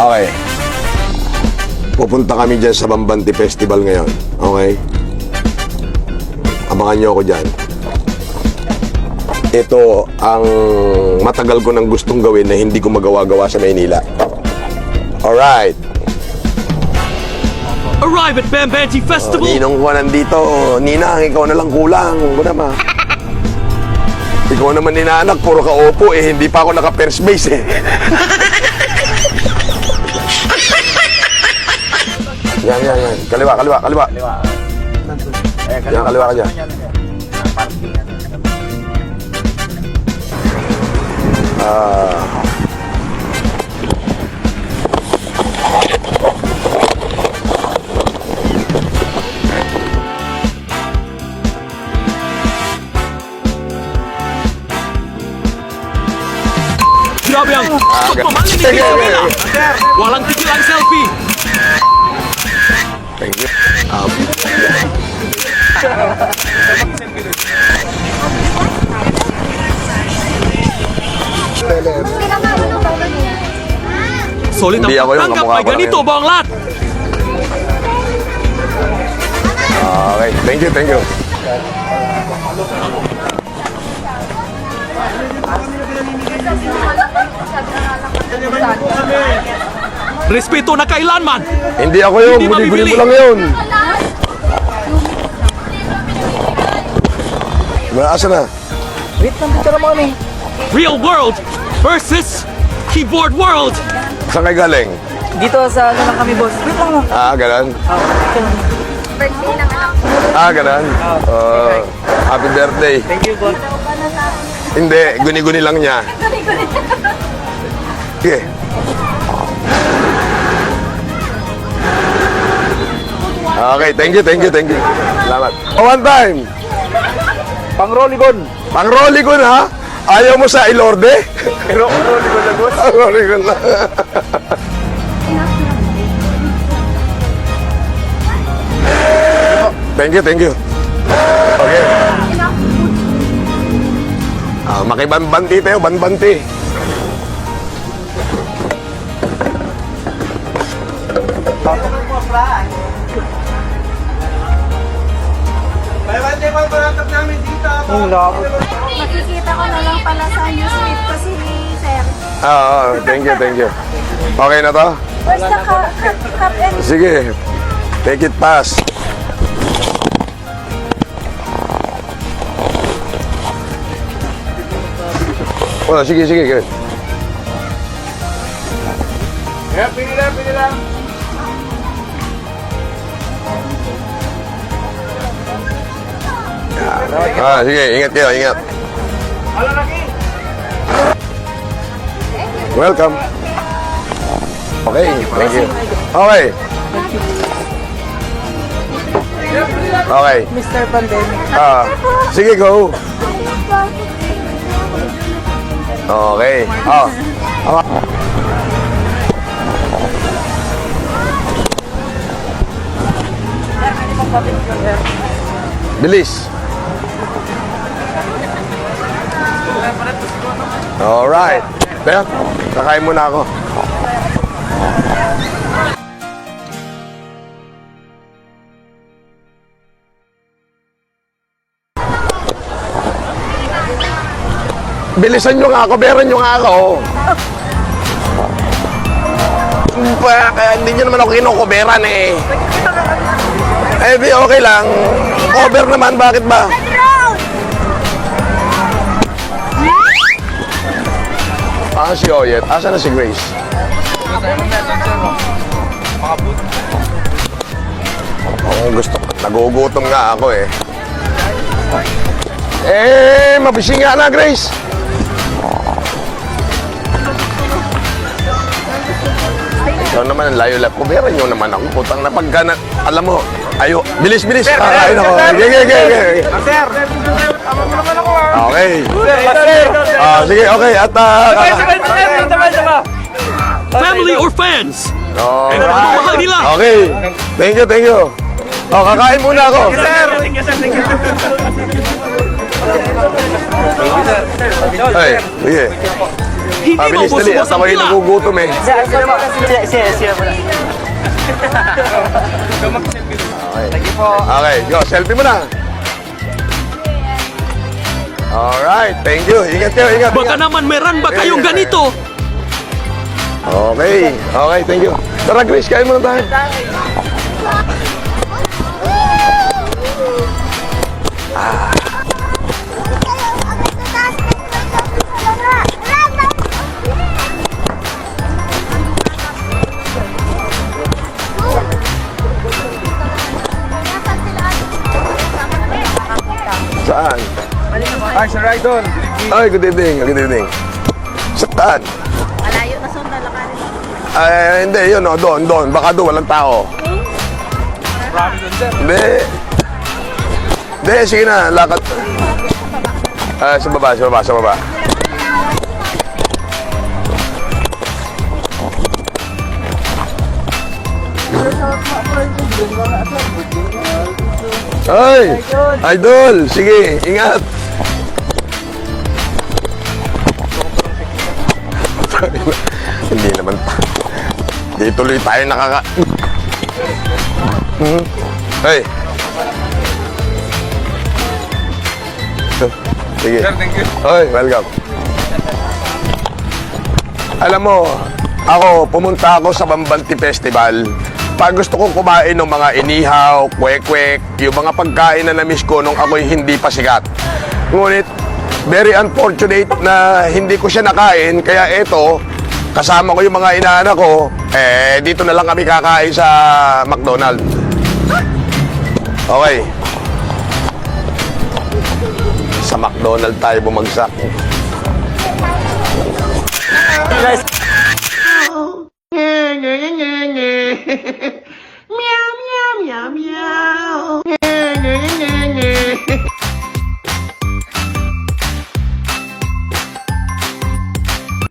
Okay. Pupunta kami dyan sa Bambanti Festival ngayon. Okay? Abangan nyo ako dyan. Ito ang matagal ko nang gustong gawin na hindi ko magawa-gawa sa Maynila. Alright. Arrive at Bambanti Festival! Ninong ko nandito. Ninang, ikaw na lang kulang. Kuna ma. Ikaw naman ninaanak, puro ka opo eh. Hindi pa ako naka-first base eh. Yan. Kaliwa. Yan, kaliwa ka dyan. Grabe ang pagmamahal ni Isabela! Walang tigil ang selfie! Thank you. Solid ang Hindi ako yung pagtanggap, kamukha may ko lang ganito yun. ba ang lahat? Okay, thank you. Respeto na kailanman! Hindi ako yun, Hindi guli-guli mabibili. mo lang yun. Asa na? Wait lang, picture mo kami. Real world versus keyboard world! Saan kayo galing? Dito sa ano lang kami, boss. Wait lang lang. Ganon? Birthday ng anak ko. Ganon? Happy birthday. Thank you, boss. Hindi, guni-guni lang niya. Sige. Okay, thank you. Salamat. One time. Pang-rolligon. Pang-rolligon ha? Ayaw mo sa Ilorde? Pero rolligon na, boss. Rolligon na. Thank you. Okay. Makibanbanti tayo, banbanti. Ang labo. Makikita ko na lang pala sa newsfeed ko si Sir. Thank you. Okay na to? Basta cup and Sige. Take it pass. Sige. Pili lang. Sige, ingat kayo, ingat. Welcome. Okay, thank you. Okay. Okay. Mr. Pandemic. Sige, go. Okay. Bilis. Alright. Kaya, kakain muna ako. Bilisan nyo nga ako, beran nyo nga ako. Kaya hindi nyo naman ako kinukuberan eh. Eh di okay lang. Cover naman, bakit ba? Si Oyet. Asa na si Grace? Gusto ko. Nagugutom nga ako eh. Mabisi nga na, Grace. Ikaw naman ang layo-layo. Kuberan nyo naman ako. Putang na pagka alam mo, bilis. Kakain ako. Sige. Sir, tama mo naman ako, Okay. Sir. Sige, okay. At, Family or fans? Alright. Pagmamahal nila! Okay. Thank you. Kakain muna ako. Sir. Ay, sige. Hindi Bilis, dali. At maubos-ubos ang ako'y pila. nagugutom eh. Okay, go. Selfie mo na. Alright, thank you. Ingat kayo, ingat. Baka naman meron ba kayong ganito? Okay, okay, thank you. Tara, Grace, kain muna tayo. Saan? Ay, Sir Idol. Ay, good evening, good evening. Saan? Malayo na song lalakarin. Ay, hindi, yun, oh, doon. Baka doon, walang tao. Marami doon, sir. Hindi. Hindi, sige na, lakad. Sa baba. Ay, idol, sige, ingat. Hindi naman. Di tuloy tayo nakaka... Hey. Sige. Sir, thank you. Oy, welcome. Alam mo, ako, pumunta ako sa Bambanti Festival. Pag gusto kong kumain ng mga inihaw, kwek-kwek, yung mga pagkain na na-miss ko nung ako'y hindi pa sikat. Ngunit, very unfortunate na hindi ko siya nakain, kaya eto, kasama ko yung mga inaanak ko, dito na lang kami kakain sa McDonald's. Okay. Sa McDonald's tayo bumagsak. Meow, meow, meow, meow.